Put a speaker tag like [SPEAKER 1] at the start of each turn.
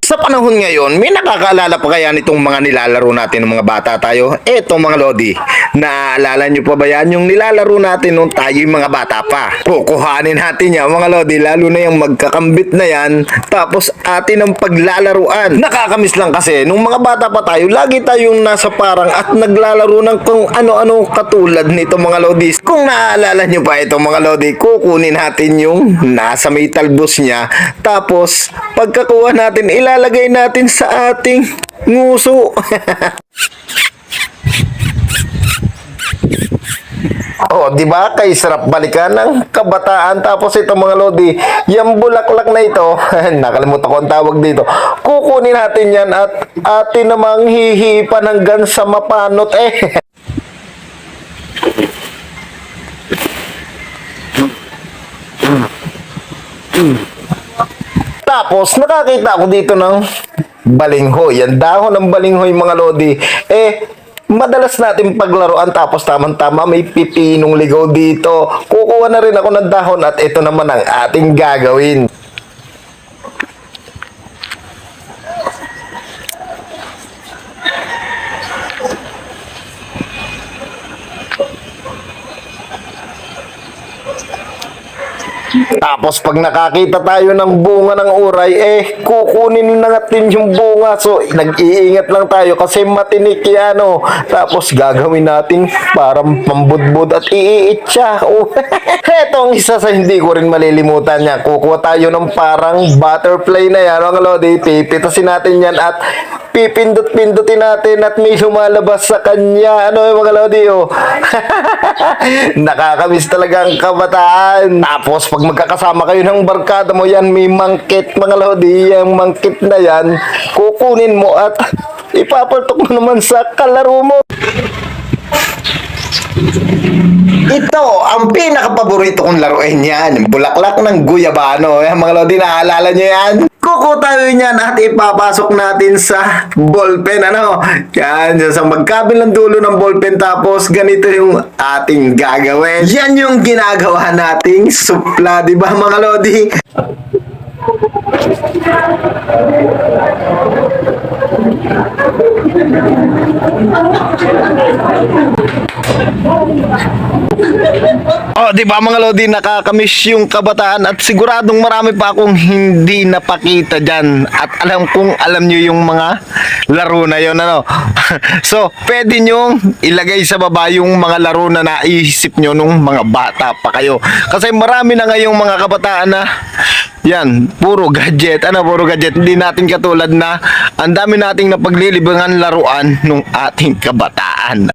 [SPEAKER 1] Sa panahon ngayon, may nakakaalala pa kaya nitong mga nilalaro natin ng mga bata tayo? Eto mga lodi, naaalala nyo pa ba yan yung nilalaro natin nung tayo yung mga bata pa? Kukuhanin natin yan mga lodi, lalo na yung magkakambit na yan, tapos atin ang paglalaruan. Nakakamiss lang kasi, nung mga bata pa tayo, lagi tayong nasa parang at naglalaro ng kung ano-ano katulad nito mga lodi. Kung naaalala nyo pa ito mga lodi, kukunin natin yung nasa may talbos niya, tapos pagkakuha natin, ilalagay natin sa ating nguso. Oh, di ba? Kay sarap balikan ng kabataan. Tapos ito mga lodi, yung bulaklak na ito, nakalimutan ko ang tawag dito. Kukunin natin yan at atin namang hihipan hanggang sa mapanot eh. Tapos nakakita ako dito ng balinghoy. Yan dahon ng balinghoy mga lodi. Madalas natin paglaruan tapos tamang-tama may pipinong ligaw dito. Kukuha na rin ako ng dahon at ito naman ang ating gagawin. Tapos pag nakakita tayo ng bunga ng uray, kukunin na natin yung bunga. So, nag-iingat lang tayo kasi matinik yan, oh. Tapos gagawin natin parang pambudbud at iiit siya. Oh. Hetong isa sa hindi ko rin malilimutan niya. Kukuha tayo ng parang butterfly na yan, mga lodi. Pipitasin natin yan at pipindot-pindutin natin at may lumalabas sa kanya. Ano yung mga lodi, oh. Nakakamiss talaga ang kabataan. Tapos pag magkakasama kayo ng barkada mo yan, may mangkit mga lodi, yung mangkit na yan, kukunin mo at ipapaltok mo naman sa kalaro mo. Ito, ang pinaka-paborito kong laruin yan, bulaklak ng guyabano. Mga lodi, naalala nyo yan? Kuko tayo niyan at ipapasok natin sa ballpen. Ano? Yan, sa magkabilang dulo ng ballpen. Tapos ganito yung ating gagawin. Yan yung ginagawa nating supla. Diba mga lodi? Oh, di ba mga lodi, nakakamiss yung kabataan at siguradong marami pa akong hindi napakita diyan at alam niyo yung mga laro na yon, ano. So, pwede nyo ilagay sa baba yung mga laro na naisip nyo nung mga bata pa kayo. Kasi marami na ngayong mga kabataan na yan, puro gadget. Puro gadget. Hindi natin katulad na ang dami nating napaglilibangan laruan nung ating kabataan.